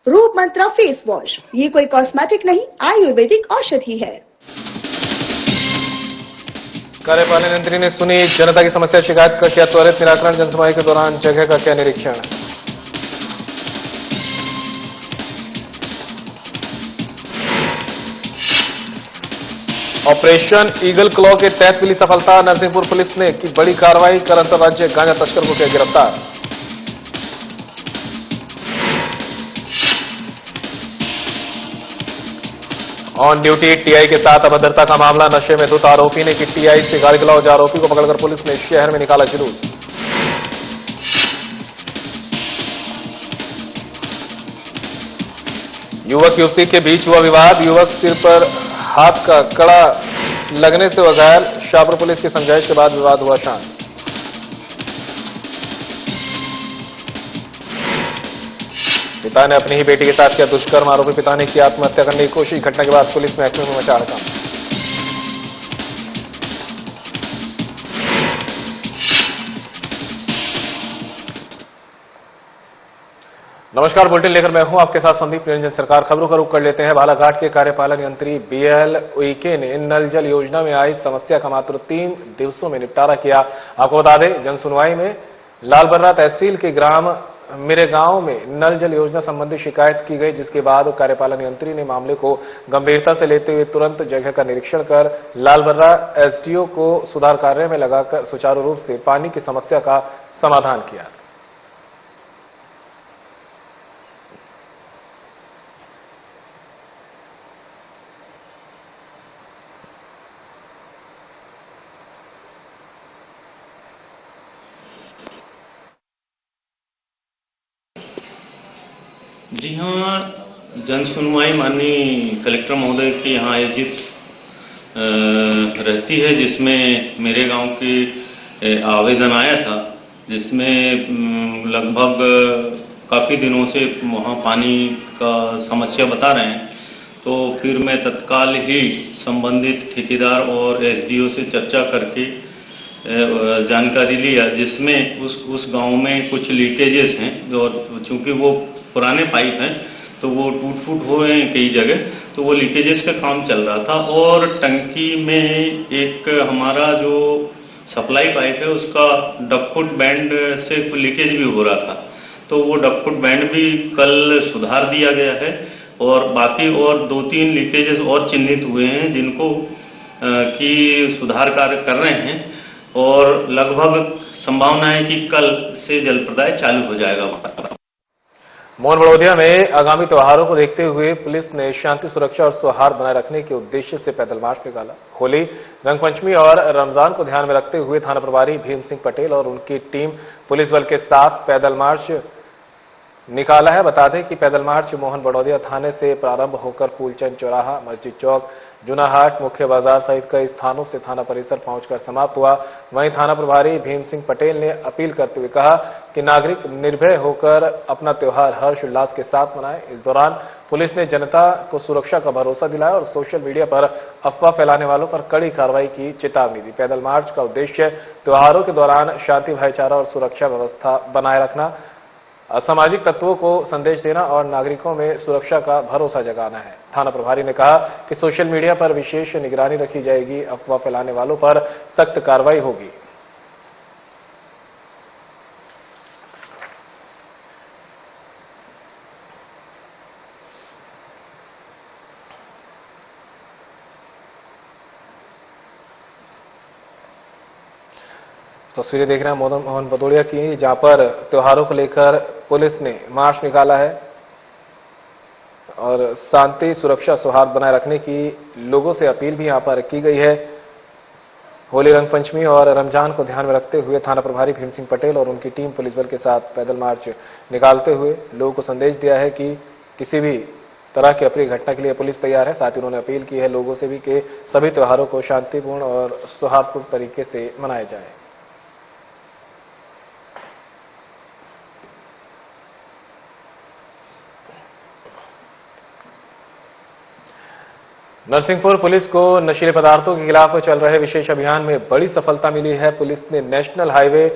रूप मंत्रा face wash, ये कोई कॉस्मेटिक नहीं, आयुर्वेदिक औषधि है। कार्यपालन मंत्री ने सुनी जनता की समस्या, शिकायत का किया त्वरित निराकरण। जनसुनवाई के दौरान जगह का किया निरीक्षण। ऑपरेशन ईगल क्लॉ के तहत मिली सफलता, नरसिंहपुर पुलिस ने की बड़ी कार्रवाई कर अंतर्राज्यीय गांजा तस्कर को किया गिरफ्तार। ऑन ड्यूटी टीआई के साथ अभद्रता का मामला, नशे में धुत आरोपी ने की टीआई से गाली गलौज, आरोपी को पकड़कर पुलिस ने शहर में निकाला जुलूस। युवक युवती के बीच हुआ विवाद, युवक सिर पर हाथ का कड़ा लगने से वह घायल, शाहपुर पुलिस की समझाइश के बाद विवाद हुआ शांत। पिता ने अपनी ही बेटी के साथ किया दुष्कर्म, आरोपी पिता ने की आत्महत्या करने की कोशिश, घटना के बाद पुलिस महकमे में मचा हड़कंप। नमस्कार, बुलेटिन लेकर मैं हूं आपके साथ संदीप निरंजन। सरकार खबरों का रुख कर लेते हैं। बालाघाट के कार्यपालन यंत्री बीएल उइके ने नल जल योजना में आई समस्या का मात्र 3 दिवसों में निपटारा किया। आपको बता दें, जनसुनवाई में लालबर्रा तहसील के ग्राम मेरे गांव में नल जल योजना संबंधी शिकायत की गई, जिसके बाद कार्यपालन यंत्री ने मामले को गंभीरता से लेते हुए तुरंत जगह का निरीक्षण कर लालबर्रा एसडीओ को सुधार कार्य में लगाकर सुचारू रूप से पानी की समस्या का समाधान किया। जी हाँ, जनसुनवाई माननीय कलेक्टर महोदय के यहाँ आयोजित रहती है, जिसमें मेरे गांव के आवेदन आया था, जिसमें लगभग काफ़ी दिनों से वहाँ पानी का समस्या बता रहे हैं। तो फिर मैं तत्काल ही संबंधित ठेकेदार और एसडीओ से चर्चा करके जानकारी लिया, जिसमें उस गांव में कुछ लीकेजेस हैं, और चूंकि वो पुराने पाइप हैं तो वो टूट फूट हुए हैं कई जगह, तो वो लीकेजेस का काम चल रहा था। और टंकी में एक हमारा जो सप्लाई पाइप है उसका डकफुट बैंड से लीकेज भी हो रहा था, तो वो डकफुट बैंड भी कल सुधार दिया गया है। और बाकी और 2-3 लीकेजेस और चिन्हित हुए हैं, जिनको की सुधार कार्य कर रहे हैं, और लगभग संभावना है कि कल से जल प्रदाय चालू हो जाएगा। मोहन बड़ौदिया में आगामी त्योहारों को देखते हुए पुलिस ने शांति, सुरक्षा और सौहार्द बनाए रखने के उद्देश्य से पैदल मार्च निकाला। होली, रंगपंचमी और रमजान को ध्यान में रखते हुए थाना प्रभारी भीम सिंह पटेल और उनकी टीम पुलिस बल के साथ पैदल मार्च निकाला है। बता दें कि पैदल मार्च मोहन बड़ौदिया थाने से प्रारंभ होकर फूलचंद चौराहा, मस्जिद चौक, जूनाहाट, मुख्य बाजार सहित कई स्थानों से थाना परिसर पहुंचकर समाप्त हुआ। वहीं थाना प्रभारी भीम सिंह पटेल ने अपील करते हुए कहा कि नागरिक निर्भय होकर अपना त्योहार हर्ष उल्लास के साथ मनाएं। इस दौरान पुलिस ने जनता को सुरक्षा का भरोसा दिलाया और सोशल मीडिया पर अफवाह फैलाने वालों पर कड़ी कार्रवाई की चेतावनी दी। पैदल मार्च का उद्देश्य त्योहारों के दौरान शांति, भाईचारा और सुरक्षा व्यवस्था बनाए रखना, असामाजिक तत्वों को संदेश देना और नागरिकों में सुरक्षा का भरोसा जगाना है। थाना प्रभारी ने कहा कि सोशल मीडिया पर विशेष निगरानी रखी जाएगी, अफवाह फैलाने वालों पर सख्त कार्रवाई होगी। तस्वीरें देख रहे हैं मोहन भदौड़िया की, जहां पर त्योहारों को लेकर पुलिस ने मार्च निकाला है और शांति, सुरक्षा, सौहार्द बनाए रखने की लोगों से अपील भी यहां पर की गई है। होली, रंगपंचमी और रमजान को ध्यान में रखते हुए थाना प्रभारी भीम सिंह पटेल और उनकी टीम पुलिस बल के साथ पैदल मार्च निकालते हुए लोगों को संदेश दिया है कि किसी भी तरह की अप्रिय घटना के लिए पुलिस तैयार है। साथ ही उन्होंने अपील की है लोगों से भी कि सभी त्योहारों को शांतिपूर्ण और सौहार्दपूर्ण तरीके से मनाया जाए। नरसिंहपुर पुलिस को नशीले पदार्थों के खिलाफ चल रहे विशेष अभियान में बड़ी सफलता मिली है। पुलिस ने नेशनल हाईवे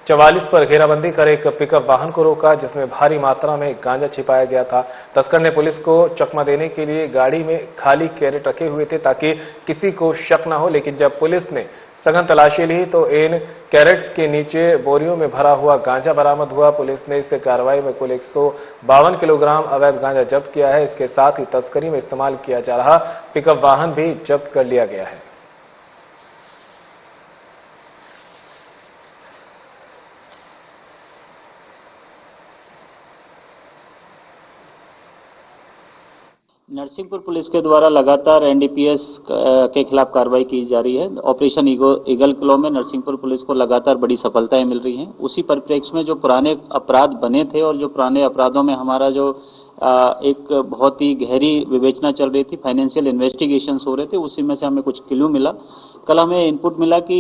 44 पर घेराबंदी कर एक पिकअप वाहन को रोका, जिसमें भारी मात्रा में गांजा छिपाया गया था। तस्कर ने पुलिस को चकमा देने के लिए गाड़ी में खाली कैरेट रखे हुए थे ताकि किसी को शक न हो, लेकिन जब पुलिस ने सघन तलाशी ली तो इन कैरेट्स के नीचे बोरियों में भरा हुआ गांजा बरामद हुआ। पुलिस ने इस कार्रवाई में कुल 152 किलोग्राम अवैध गांजा जब्त किया है। इसके साथ ही तस्करी में इस्तेमाल किया जा रहा पिकअप वाहन भी जब्त कर लिया गया है। नरसिंहपुर पुलिस के द्वारा लगातार एनडीपीएस के खिलाफ कार्रवाई की जा रही है। ऑपरेशन ईगल क्लो में नरसिंहपुर पुलिस को लगातार बड़ी सफलताएं मिल रही हैं। उसी परिप्रेक्ष्य में जो पुराने अपराध बने थे और जो पुराने अपराधों में हमारा जो एक बहुत ही गहरी विवेचना चल रही थी, फाइनेंशियल इन्वेस्टिगेशंस हो रहे थे, उसी में से हमें कुछ क्लू मिला। कल हमें इनपुट मिला कि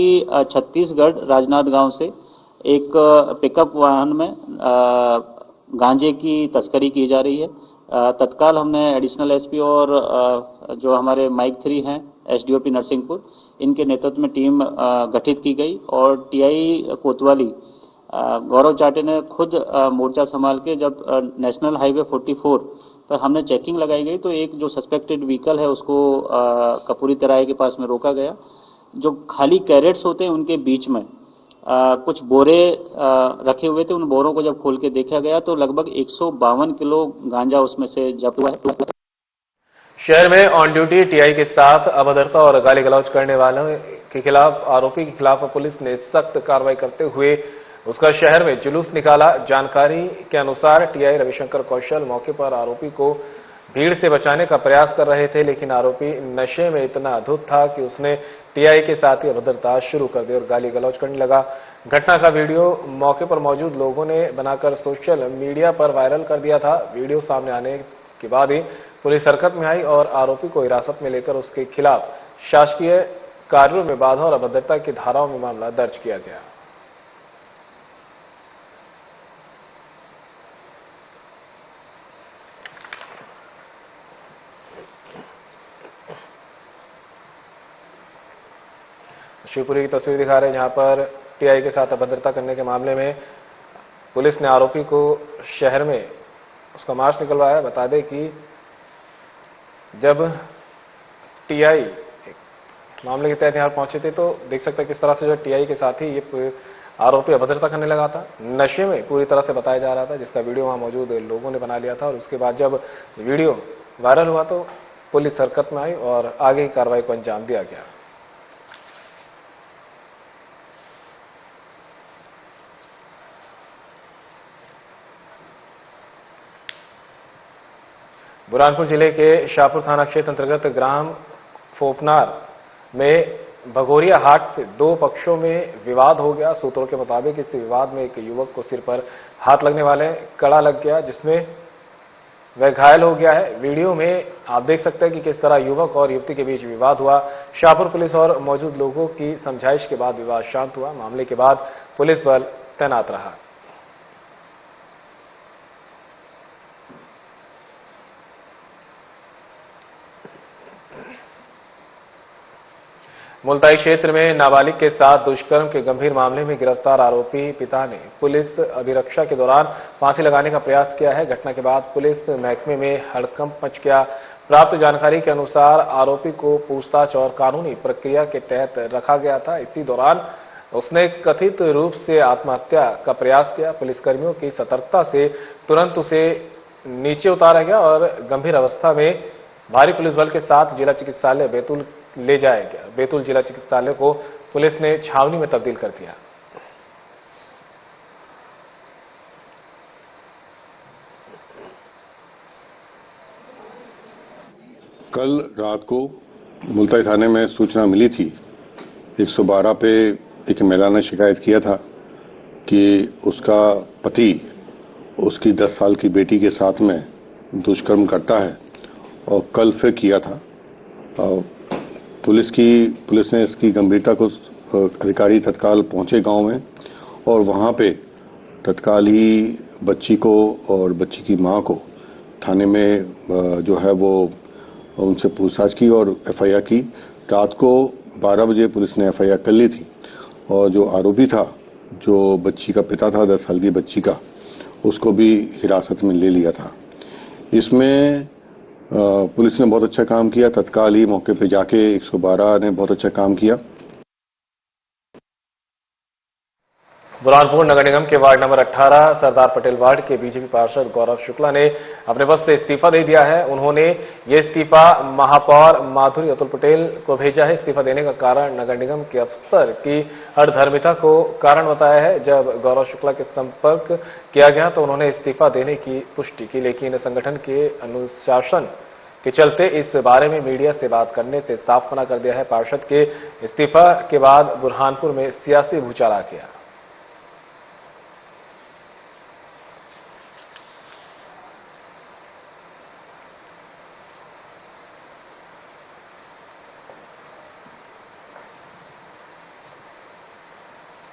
छत्तीसगढ़ राजनाथ गांव से एक पिकअप वाहन में गांजे की तस्करी की जा रही है। तत्काल हमने एडिशनल एसपी और जो हमारे माइक 3 हैं एसडीओपी नरसिंहपुर, इनके नेतृत्व में टीम गठित की गई और टीआई कोतवाली गौरव चाटे ने खुद मोर्चा संभाल के जब नेशनल हाईवे 44 पर हमने चेकिंग लगाई गई तो एक जो सस्पेक्टेड व्हीकल है उसको कपूरी तराई के पास में रोका गया। जो खाली कैरेट्स होते हैं उनके बीच में कुछ बोरे रखे हुए थे। उन बोरों को जब खोल के देखा गया तो लगभग 152 किलो गांजा उसमें से जब्त हुआ है। शहर में ऑन ड्यूटी टीआई के साथ अभद्रता और गाली गलौज करने वालों के खिलाफ आरोपी के खिलाफ पुलिस ने सख्त कार्रवाई करते हुए उसका शहर में जुलूस निकाला। जानकारी के अनुसार टीआई रविशंकर कौशल मौके पर आरोपी को भीड़ से बचाने का प्रयास कर रहे थे, लेकिन आरोपी नशे में इतना धुत था कि उसने टीआई के साथ ही अभद्रता शुरू कर दी और गाली गलौज करने लगा। घटना का वीडियो मौके पर मौजूद लोगों ने बनाकर सोशल मीडिया पर वायरल कर दिया था। वीडियो सामने आने के बाद ही पुलिस हरकत में आई और आरोपी को हिरासत में लेकर उसके खिलाफ शासकीय कार्यों में बाधा और अभद्रता की धाराओं में मामला दर्ज किया गया। शिवपुरी की तस्वीर दिखा रहे हैं जहां पर टीआई के साथ अभद्रता करने के मामले में पुलिस ने आरोपी को शहर में उसका मार्च निकलवाया। बता दें कि जब टीआई मामले के तहत यहां पहुंचे थे तो देख सकते हैं किस तरह से जो टीआई के साथ ही ये आरोपी अभद्रता करने लगा था। नशे में पूरी तरह से बताया जा रहा था, जिसका वीडियो वहां मौजूद लोगों ने बना लिया था और उसके बाद जब वीडियो वायरल हुआ तो पुलिस हरकत में आई और आगे की कार्रवाई को अंजाम दिया गया। बुरहानपुर जिले के शाहपुर थाना क्षेत्र अंतर्गत ग्राम फोपनार में भगोरिया हाट से दो पक्षों में विवाद हो गया। सूत्रों के मुताबिक इस विवाद में एक युवक को सिर पर हाथ लगने वाले कड़ा लग गया, जिसमें वह घायल हो गया है। वीडियो में आप देख सकते हैं कि किस तरह युवक और युवती के बीच विवाद हुआ। शाहपुर पुलिस और मौजूद लोगों की समझाइश के बाद विवाद शांत हुआ। मामले के बाद पुलिस बल तैनात रहा। मुल्ताई क्षेत्र में नाबालिग के साथ दुष्कर्म के गंभीर मामले में गिरफ्तार आरोपी पिता ने पुलिस अभिरक्षा के दौरान फांसी लगाने का प्रयास किया है। घटना के बाद पुलिस महकमे में हड़कंप मच गया। प्राप्त जानकारी के अनुसार आरोपी को पूछताछ और कानूनी प्रक्रिया के तहत रखा गया था। इसी दौरान उसने कथित रूप से आत्महत्या का प्रयास किया। पुलिसकर्मियों की सतर्कता से तुरंत उसे नीचे उतारा गया और गंभीर अवस्था में भारी पुलिस बल के साथ जिला चिकित्सालय बैतूल ले जाया गया। बैतूल जिला चिकित्सालय को पुलिस ने छावनी में तब्दील कर दिया। कल रात को मुल्ताई थाने में सूचना मिली थी। 112 पे एक महिला ने शिकायत किया था कि उसका पति उसकी 10 साल की बेटी के साथ में दुष्कर्म करता है और कल फिर किया था। पुलिस ने इसकी गंभीरता को अधिकारी तत्काल पहुंचे गांव में और वहां पे तत्काल ही बच्ची को और बच्ची की मां को थाने में जो है वो उनसे पूछताछ की और एफआईआर की। रात को 12 बजे पुलिस ने एफआईआर कर ली थी और जो आरोपी था जो बच्ची का पिता था 10 साल की बच्ची का, उसको भी हिरासत में ले लिया था। इसमें पुलिस ने बहुत अच्छा काम किया, तत्काल ही मौके पे जाके 112 ने बहुत अच्छा काम किया। बुरहानपुर नगर निगम के ward number 18 Sardar Patel ward के बीजेपी पार्षद गौरव शुक्ला ने अपने पद से इस्तीफा दे दिया है। उन्होंने ये इस्तीफा महापौर माधुरी अतुल पटेल को भेजा है। इस्तीफा देने का कारण नगर निगम के अफसर की अधर्मिता को कारण बताया है। जब गौरव शुक्ला के संपर्क किया गया तो उन्होंने इस्तीफा देने की पुष्टि की, लेकिन संगठन के अनुशासन के चलते इस बारे में मीडिया से बात करने से साफ मना कर दिया है। पार्षद के इस्तीफा के बाद बुरहानपुर में सियासी भूचाल आ गया।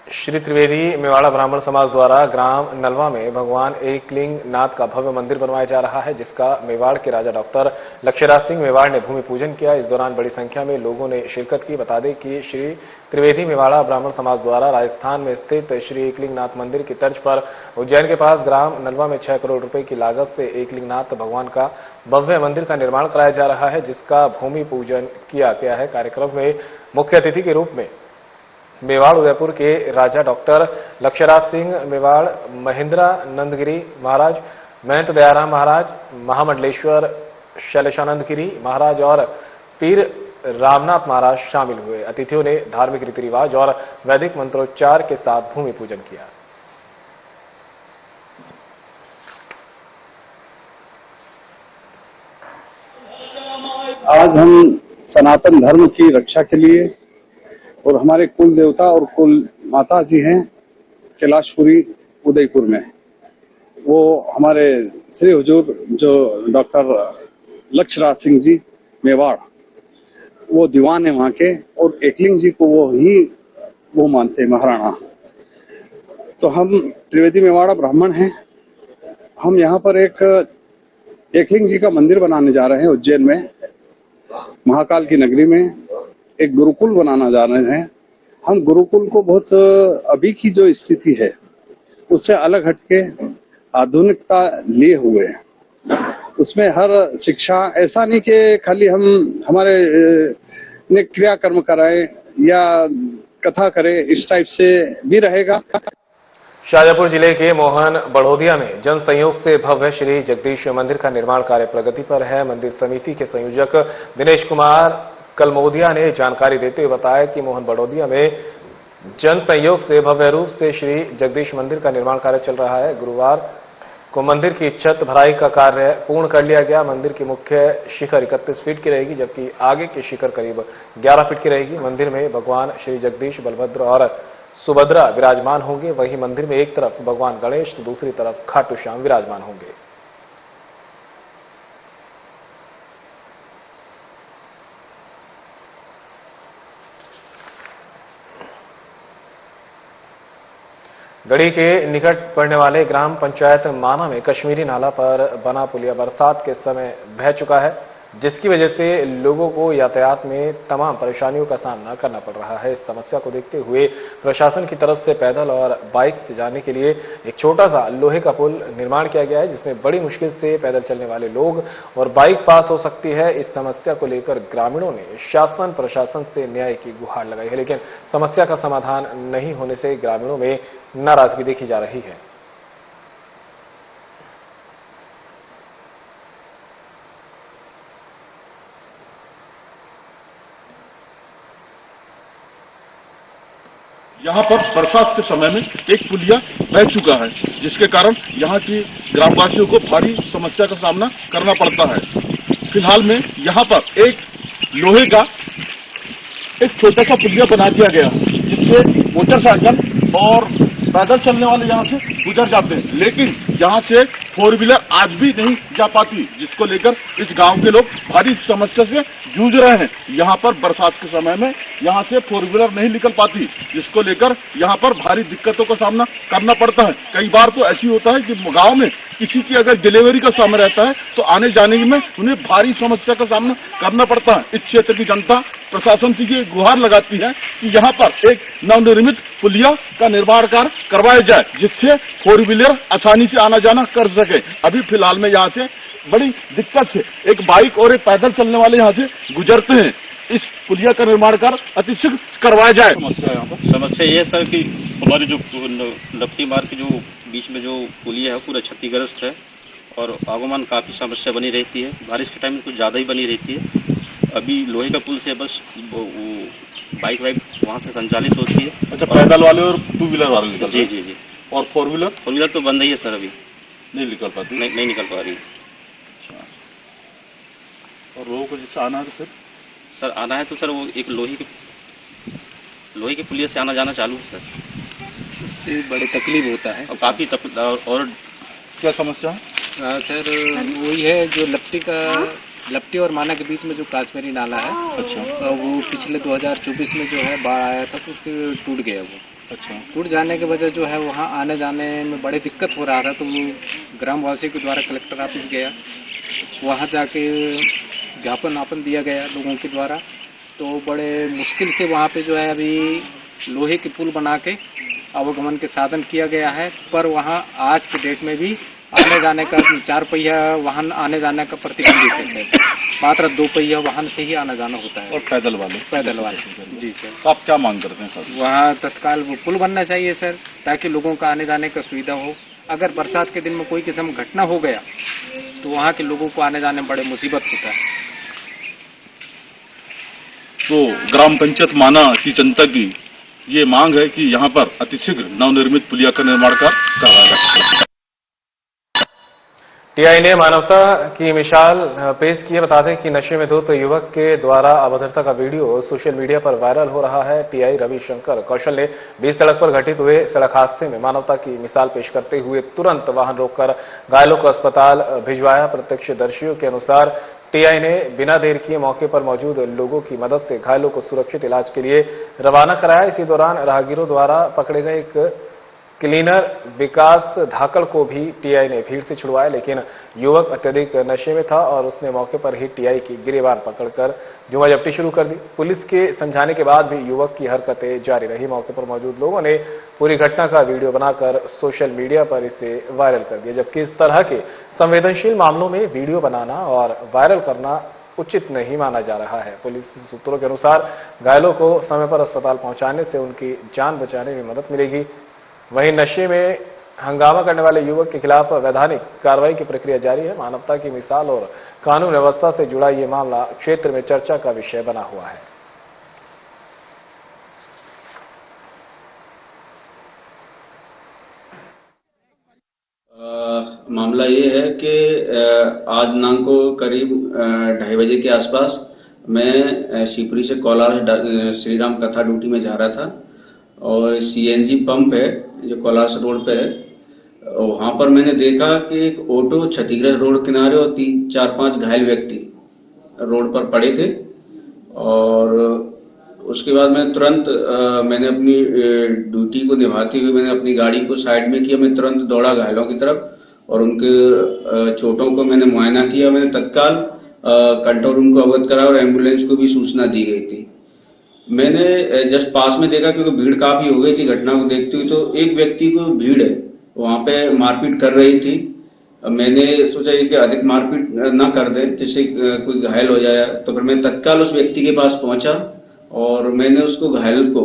श्री त्रिवेदी मेवाड़ा ब्राह्मण समाज द्वारा ग्राम नलवा में भगवान एकलिंग नाथ का भव्य मंदिर बनवाया जा रहा है, जिसका मेवाड़ के राजा डॉक्टर लक्ष्यराज सिंह मेवाड़ ने भूमि पूजन किया। इस दौरान बड़ी संख्या में लोगों ने शिरकत की। बता दें कि श्री त्रिवेदी मेवाड़ा ब्राह्मण समाज द्वारा राजस्थान में स्थित श्री एकलिंग नाथ मंदिर की तर्ज पर उज्जैन के पास ग्राम नलवा में 6 करोड़ रुपए की लागत से एकलिंग नाथ भगवान का भव्य मंदिर का निर्माण कराया जा रहा है, जिसका भूमि पूजन किया गया है। कार्यक्रम में मुख्य अतिथि के रूप में मेवाड़ उदयपुर के राजा डॉक्टर लक्ष्यराज सिंह मेवाड़, महेंद्रा नंदगिरी महाराज, महंत दयाराम महाराज, महामंडलेश्वर शैलेशानंद गिरी महाराज और पीर रामनाथ महाराज शामिल हुए। अतिथियों ने धार्मिक रीति रिवाज और वैदिक मंत्रोच्चार के साथ भूमि पूजन किया। आज हम सनातन धर्म की रक्षा के लिए और हमारे कुल देवता और कुल माता जी हैं कैलाशपुरी उदयपुर में, वो हमारे श्री हुजूर जो डॉक्टर लक्ष्यराज सिंह जी मेवाड़, वो दीवान है वहाँ के, और एकलिंग जी को वो मानते हैं महाराणा। तो हम त्रिवेदी मेवाड़ा ब्राह्मण हैं। हम यहाँ पर एक एकलिंग जी का मंदिर बनाने जा रहे हैं उज्जैन में, महाकाल की नगरी में एक गुरुकुल बनाना जा रहे हैं। हम गुरुकुल को बहुत अभी की जो स्थिति है उससे अलग हटके आधुनिकता लिए हुए हैं। उसमें हर शिक्षा ऐसा नहीं कि खाली हम हमारे ने क्रियाकर्म कराएं या कथा करें, इस टाइप से भी रहेगा। शाजापुर जिले के मोहन बड़ोदिया में जन संयोग से भव्य श्री जगदीश मंदिर का निर्माण कार्य प्रगति पर है। मंदिर समिति के संयोजक दिनेश कुमार कलमोदिया ने जानकारी देते हुए बताया कि मोहन बड़ोदिया में जन संयोग से भव्य रूप से श्री जगदीश मंदिर का निर्माण कार्य चल रहा है। गुरुवार को मंदिर की छत भराई का कार्य पूर्ण कर लिया गया। मंदिर की मुख्य शिखर 31 फीट की रहेगी, जबकि आगे की शिखर करीब 11 फीट की रहेगी। मंदिर में भगवान श्री जगदीश, बलभद्र और सुभद्रा विराजमान होंगे। वहीं मंदिर में एक तरफ भगवान गणेश तो दूसरी तरफ खाटू श्याम विराजमान होंगे। गढ़ी के निकट पड़ने वाले ग्राम पंचायत माना में कश्मीरी नाला पर बना पुलिया बरसात के समय बह चुका है, जिसकी वजह से लोगों को यातायात में तमाम परेशानियों का सामना करना पड़ रहा है। इस समस्या को देखते हुए प्रशासन की तरफ से पैदल और बाइक से जाने के लिए एक छोटा सा लोहे का पुल निर्माण किया गया है, जिसमें बड़ी मुश्किल से पैदल चलने वाले लोग और बाइक पास हो सकती है। इस समस्या को लेकर ग्रामीणों ने शासन प्रशासन से न्याय की गुहार लगाई है, लेकिन समस्या का समाधान नहीं होने से ग्रामीणों में नाराजगी देखी जा रही है। यहाँ पर बरसात के समय में एक पुलिया बह चुका है, जिसके कारण यहाँ की ग्रामवासियों को भारी समस्या का सामना करना पड़ता है। फिलहाल में यहाँ पर एक लोहे का एक छोटा सा पुलिया बना दिया गया, जिससे मोटरसाइकिल और पैदल चलने वाले यहाँ से गुजर जाते हैं, लेकिन यहाँ से फोर व्हीलर आज भी नहीं जा पाती, जिसको लेकर इस गांव के लोग भारी समस्या से जूझ रहे हैं। यहाँ पर बरसात के समय में यहाँ से फोर व्हीलर नहीं निकल पाती, जिसको लेकर यहाँ पर भारी दिक्कतों का सामना करना पड़ता है। कई बार तो ऐसी होता है कि गांव में किसी की अगर डिलीवरी का समय रहता है तो आने जाने में उन्हें भारी समस्या का सामना करना पड़ता है। इस क्षेत्र की जनता प्रशासन से ये गुहार लगाती है कि यहाँ पर एक नवनिर्मित पुलिया का निर्माण कार्य करवाया जाए, जिससे फोर व्हीलर आसानी से आना जाना कर सके। अभी फिलहाल में यहाँ से बड़ी दिक्कत से एक बाइक और एक पैदल चलने वाले यहाँ से गुजरते हैं। इस पुलिया का निर्माण कार्य अतिशीघ्र करवाया जाए। समस्या यहाँ पर समस्या ये है सर कि हमारी जो लपटी मार्ग के जो बीच में जो पुलिया है पूरा क्षतिग्रस्त है और आवागमन काफी समस्या बनी रहती है। बारिश के टाइम में कुछ ज्यादा ही बनी रहती है। अभी लोहे का पुल से बस वो बाइक वाइक वहाँ से संचालित होती है। अच्छा, पैदल वाले और टू व्हीलर वाले निकल? जी जी जी। और फोर व्हीलर तो बंद ही है सर, अभी नहीं निकल पाती? नहीं निकल पा रही। और लोगों को जिससे आना है तो फिर सर आना है तो सर वो एक लोहे के पुलिया से आना जाना चालू है सर। इससे बड़े तकलीफ होता है और काफी और क्या समस्या है? सर वही है जो लपटी और माना के बीच में जो काश्मीरी नाला है। अच्छा। वो पिछले 2024 में जो है बाढ़ आया था तो उससे टूट गया वो। अच्छा। टूट जाने की वजह जो है वहाँ आने जाने में बड़ी दिक्कत हो रहा था, तो वो ग्रामवासियों के द्वारा कलेक्टर ऑफिस गया, वहाँ जाके ज्ञापन दिया गया लोगों के द्वारा। तो बड़े मुश्किल से वहाँ पे जो है अभी लोहे के पुल बना के आवागमन के साधन किया गया है, पर वहाँ आज के डेट में भी आने जाने का 4 पहिया वाहन आने जाने का प्रतिबंधित है। मात्र 2 पहिया वाहन से ही आना जाना होता है। और पैदल वाले जी सर। तो आप क्या मांग करते हैं सर? वहाँ तत्काल वो पुल बनना चाहिए सर, ताकि लोगों का आने जाने का सुविधा हो। अगर बरसात के दिन में कोई किस्म घटना हो गया तो वहाँ के लोगों को आने जाने में बड़े मुसीबत होता है। तो ग्राम पंचायत माना की जनता की ये मांग है कि यहाँ पर अतिशीघ्र नवनिर्मित पुलिया का निर्माण करवाया जाए। टीआई ने मानवता की मिसाल पेश की है। बता दें कि नशे में धुत युवक के द्वारा अभद्रता का वीडियो सोशल मीडिया पर वायरल हो रहा है। टीआई रविशंकर कौशल ने बीच सड़क पर घटित हुए सड़क हादसे में मानवता की मिसाल पेश करते हुए तुरंत वाहन रोककर घायलों को अस्पताल भिजवाया। प्रत्यक्षदर्शियों के अनुसार टीआई ने बिना देर किए मौके पर मौजूद लोगों की मदद से घायलों को सुरक्षित इलाज के लिए रवाना कराया। इसी दौरान राहगीरों द्वारा पकड़े गए एक क्लीनर विकास धाकड़ को भी टीआई ने भीड़ से छुड़वाया, लेकिन युवक अत्यधिक नशे में था और उसने मौके पर ही टीआई की गिरफ्तार पकड़कर जुमाजप्ती शुरू कर दी। पुलिस के समझाने के बाद भी युवक की हरकतें जारी रही। मौके पर मौजूद लोगों ने पूरी घटना का वीडियो बनाकर सोशल मीडिया पर इसे वायरल कर दिया। जबकि इस तरह के संवेदनशील मामलों में वीडियो बनाना और वायरल करना उचित नहीं माना जा रहा है। पुलिस सूत्रों के अनुसार घायलों को समय पर अस्पताल पहुंचाने से उनकी जान बचाने में मदद मिलेगी। वहीं नशे में हंगामा करने वाले युवक के खिलाफ वैधानिक कार्रवाई की प्रक्रिया जारी है। मानवता की मिसाल और कानून व्यवस्था से जुड़ा ये मामला क्षेत्र में चर्चा का विषय बना हुआ है। मामला ये है कि आज नाम को करीब 2:30 बजे के आसपास मैं शिवपुरी से कोलार श्री राम कथा ड्यूटी में जा रहा था और सीएनजी पंप है जो कोलार रोड पे है, वहाँ पर मैंने देखा कि एक ऑटो क्षतिग्रस्त रोड किनारे और 4-5 घायल व्यक्ति रोड पर पड़े थे। और उसके बाद मैं तुरंत मैंने अपनी ड्यूटी को निभाते हुए मैंने अपनी गाड़ी को साइड में किया। मैं तुरंत दौड़ा घायलों की तरफ और उनके चोटों को मैंने मुआयना किया। मैंने तत्काल कंट्रोल रूम को अवगत करा और एम्बुलेंस को भी सूचना दी गई थी। मैंने जस्ट पास में देखा क्योंकि भीड़ काफी हो गई थी घटना को देखते हुए, तो एक व्यक्ति को भीड़ है वहाँ पे मारपीट कर रही थी। मैंने सोचा कि अधिक मारपीट ना कर दे जिससे कोई घायल हो जाए, तो फिर मैं तत्काल उस व्यक्ति के पास पहुंचा और मैंने उसको घायल को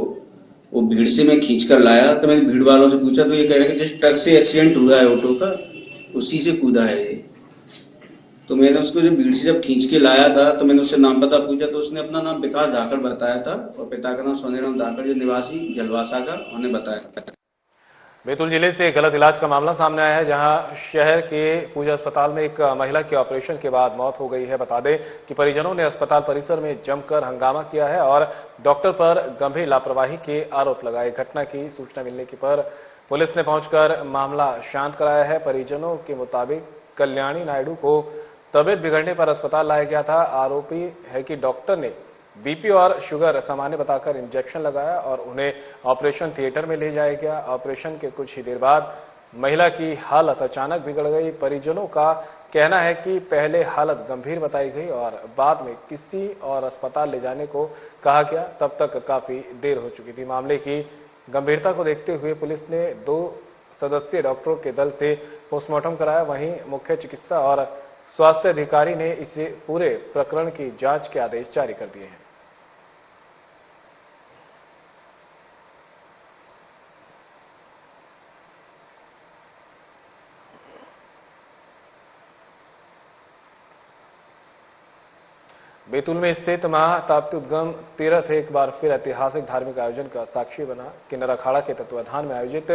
वो भीड़ से मैं खींच कर लाया। तो मैंने भीड़ वालों से पूछा तो ये कह रहे कि जिस ट्रक से एक्सीडेंट हुआ है ऑटो का उसी से कूदा है ये। तो मैंने उसको जो भीड़ से जब खींच के लाया था तो मैंने उससे नाम पता पूछा तो उसने अपना नाम विकास धाकड़ बताया था और पिता का नाम सोनेराम धाकड़ जो निवासी जलवासा का उन्हें बताया। बैतूल जिले से गलत इलाज का मामला सामने आया है, जहां शहर के पूजा अस्पताल में एक महिला के ऑपरेशन के बाद मौत हो गई है। बता दें कि परिजनों ने अस्पताल परिसर में जमकर हंगामा किया है और डॉक्टर पर गंभीर लापरवाही के आरोप लगाए। घटना की सूचना मिलने की पर पुलिस ने पहुंचकर मामला शांत कराया है। परिजनों के मुताबिक कल्याणी नायडू को तबीयत बिगड़ने पर अस्पताल लाया गया था। आरोपी है कि डॉक्टर ने बीपी और शुगर सामान्य बताकर इंजेक्शन लगाया और उन्हें ऑपरेशन थिएटर में ले जाया गया। ऑपरेशन के कुछ ही देर बाद महिला की हालत अचानक बिगड़ गई। परिजनों का कहना है कि पहले हालत गंभीर बताई गई और बाद में किसी और अस्पताल ले जाने को कहा गया। तब तक काफी देर हो चुकी थी। मामले की गंभीरता को देखते हुए पुलिस ने 2 सदस्यीय डॉक्टरों के दल से पोस्टमार्टम कराया। वहीं मुख्य चिकित्सा और स्वास्थ्य अधिकारी ने इसे पूरे प्रकरण की जांच के आदेश जारी कर दिए हैं। बैतूल में स्थित महाताप्ती उद्गम तीर्थ एक बार फिर ऐतिहासिक धार्मिक आयोजन का साक्षी बना। किन्नर अखाड़ा के तत्वाधान में आयोजित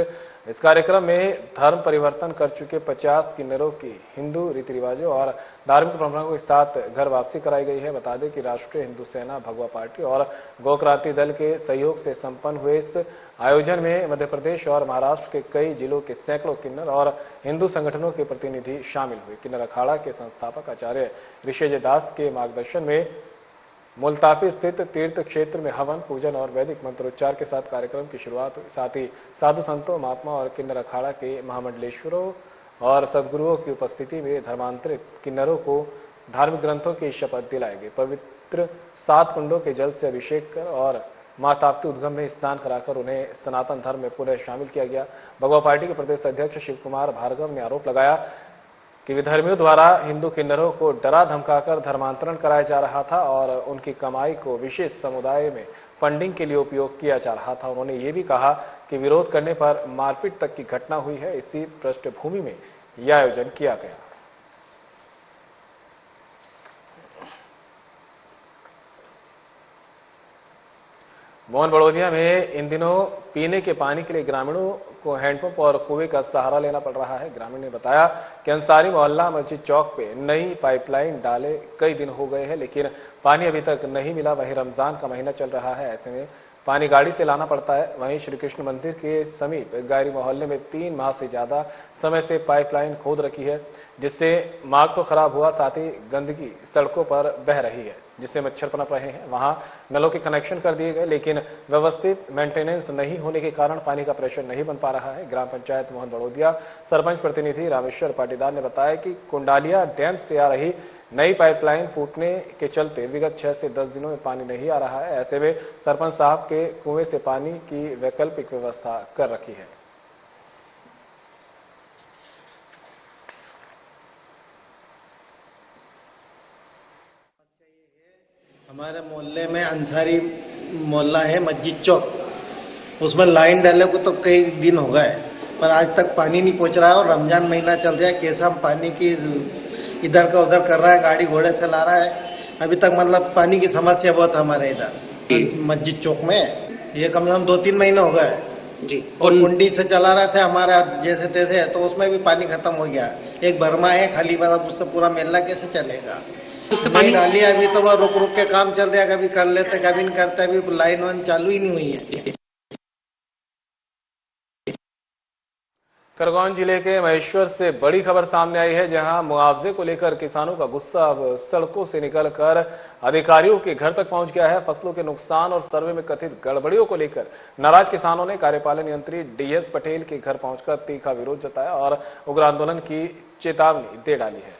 इस कार्यक्रम में धर्म परिवर्तन कर चुके 50 किन्नरों की हिंदू रीति रिवाजों और धार्मिक परंपराओं के साथ घर वापसी कराई गई है। बता दें कि राष्ट्रीय हिंदू सेना, भगवा पार्टी और गौ क्रांति दल के सहयोग से संपन्न हुए इस आयोजन में मध्य प्रदेश और महाराष्ट्र के कई जिलों के सैकड़ों किन्नर और हिंदू संगठनों के प्रतिनिधि शामिल हुए। किन्नर अखाड़ा के संस्थापक आचार्य ऋषिजय दास के मार्गदर्शन में मुल्ताफी स्थित तीर्थ क्षेत्र में हवन, पूजन और वैदिक मंत्रोच्चार के साथ कार्यक्रम की शुरुआत हुई। साथ ही साधु संतों, महात्मा और किन्नर अखाड़ा के महामंडलेश्वरों और सदगुरुओं की उपस्थिति में धर्मांतरित किन्नरों को धार्मिक ग्रंथों की शपथ दिलाई गई। पवित्र 7 कुंडों के जल से अभिषेक कर और मां ताप्ती उद्गम में स्नान कराकर उन्हें सनातन धर्म में पुनः शामिल किया गया। भगवा पार्टी के प्रदेश अध्यक्ष शिव कुमार भार्गव ने आरोप लगाया कि विधर्मियों द्वारा हिंदू किन्नरों को डरा धमकाकर धर्मांतरण कराया जा रहा था और उनकी कमाई को विशेष समुदाय में फंडिंग के लिए उपयोग किया जा रहा था। उन्होंने ये भी कहा कि विरोध करने पर मारपीट तक की घटना हुई है। इसी पृष्ठभूमि में यह आयोजन किया गया। मोहन बड़ौदिया में इन दिनों पीने के पानी के लिए ग्रामीणों को हैंडपंप और कुएं का सहारा लेना पड़ रहा है। ग्रामीण ने बताया कि अंसारी मोहल्ला मस्जिद चौक पे नई पाइपलाइन डाले कई दिन हो गए हैं, लेकिन पानी अभी तक नहीं मिला। वहीं रमजान का महीना चल रहा है, ऐसे में पानी गाड़ी से लाना पड़ता है। वहीं श्री कृष्ण मंदिर के समीप गायरी मोहल्ले में 3 माह से ज्यादा समय से पाइपलाइन खोद रखी है, जिससे मार्ग तो खराब हुआ, साथ ही गंदगी सड़कों पर बह रही है, जिससे मच्छर पनप रहे हैं। वहां नलों के कनेक्शन कर दिए गए, लेकिन व्यवस्थित मेंटेनेंस नहीं होने के कारण पानी का प्रेशर नहीं बन पा रहा है। ग्राम पंचायत मोहन बड़ौदिया सरपंच प्रतिनिधि रामेश्वर पाटीदार ने बताया कि कुंडालिया डैम से आ रही नई पाइपलाइन फूटने के चलते विगत 6 से 10 दिनों में पानी नहीं आ रहा है। ऐसे में सरपंच साहब के कुएं से पानी की वैकल्पिक व्यवस्था कर रखी है। हमारे मोहल्ले में अंसारी मोहल्ला है, मस्जिद चौक, उसमें लाइन डाले को तो कई दिन हो गए, पर आज तक पानी नहीं पहुंच रहा है। और रमजान महीना चल रहा है, कैसा पानी की इधर का उधर कर रहा है, गाड़ी घोड़े से ला रहा है। अभी तक मतलब पानी की समस्या बहुत हमारे इधर मस्जिद चौक में। ये कम से कम 2-3 महीने हो गए जी। और कुंडी से चला रहे थे हमारा जैसे तैसे, तो उसमें भी पानी खत्म हो गया। एक भरमा है खाली, मतलब उससे पूरा मेला कैसे चलेगा। पानी डाली अभी तो वह रुक रुक के काम चल रहा है, कभी कर लेते कभी नहीं करते। अभी लाइन वाइन चालू ही नहीं हुई है। खरगोन जिले के महेश्वर से बड़ी खबर सामने आई है, जहां मुआवजे को लेकर किसानों का गुस्सा अब सड़कों से निकलकर अधिकारियों के घर तक पहुंच गया है। फसलों के नुकसान और सर्वे में कथित गड़बड़ियों को लेकर नाराज किसानों ने कार्यपालन यंत्री डीएस पटेल के घर पहुंचकर तीखा विरोध जताया और उग्र आंदोलन की चेतावनी दे डाली है।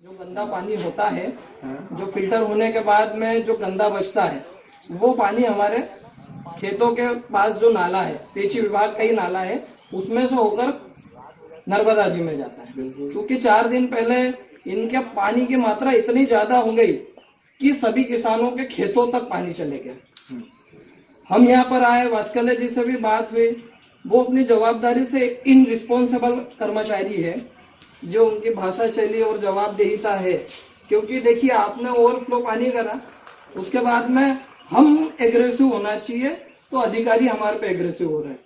जो गंदा पानी होता है, जो फिल्टर होने के बाद में जो गंदा बचता है, वो पानी हमारे खेतों के पास जो नाला है, पेची विभाग का ही नाला है, उसमें से होकर नर्मदा जी में जाता है। क्योंकि 4 दिन पहले इनके पानी की मात्रा इतनी ज्यादा हो गई कि सभी किसानों के खेतों तक पानी चले गया। हम यहाँ पर आए, वास्कले जी से भी बात हुई, वो अपनी जवाबदारी से इनरिस्पॉन्सिबल कर्मचारी है, जो उनकी भाषा शैली और जवाबदेहिता है। क्योंकि देखिए, आपने ओवरफ्लो पानी करा, उसके बाद में हम एग्रेसिव होना चाहिए, तो अधिकारी हमारे पे एग्रेसिव हो रहे हैं।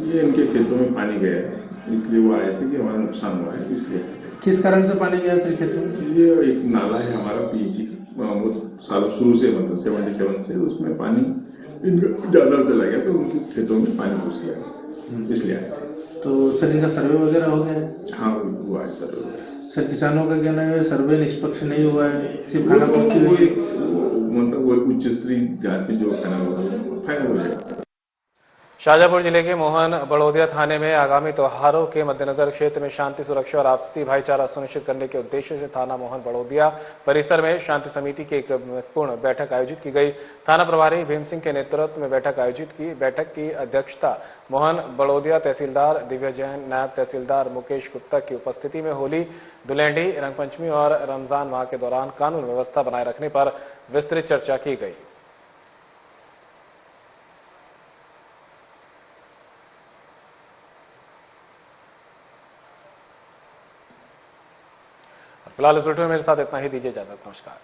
ये इनके खेतों में पानी गया है, इसलिए वो आए थे कि हमारा नुकसान हुआ है, इसलिए किस कारण से पानी गया फिर खेतों में? ये एक नाला है हमारा पीएचई वो सालों शुरू से मतलब 77 से उसमें पानी ज्यादा चला गया तो उनके खेतों में पानी घुस गया इसलिए। तो सर इनका सर्वे वगैरह हो गया है? हाँ हुआ है सर्वे। सर किसानों का कहना है सर्वे निष्पक्ष नहीं हुआ है, सिर्फ खानापूर्ति हुई। मतलब वो उच्च स्तरीय जांच में जो फाइनल होगा फाइनल हो जाएगा। शाजापुर जिले के मोहन बड़ौदिया थाने में आगामी त्योहारों के मद्देनजर क्षेत्र में शांति सुरक्षा और आपसी भाईचारा सुनिश्चित करने के उद्देश्य से थाना मोहन बड़ौदिया परिसर में शांति समिति की एक महत्वपूर्ण बैठक आयोजित की गई। थाना प्रभारी भीम सिंह के नेतृत्व में बैठक आयोजित की। बैठक की अध्यक्षता मोहन बड़ौदिया तहसीलदार दिव्या जैन, नायब तहसीलदार मुकेश गुप्ता की उपस्थिति में होली, धुलेंडी, रंगपंचमी और रमजान माह के दौरान कानून व्यवस्था बनाए रखने पर विस्तृत चर्चा की गई। फिलहाल इस वीडियो में मेरे साथ इतना ही, दीजिए इजाजत, नमस्कार।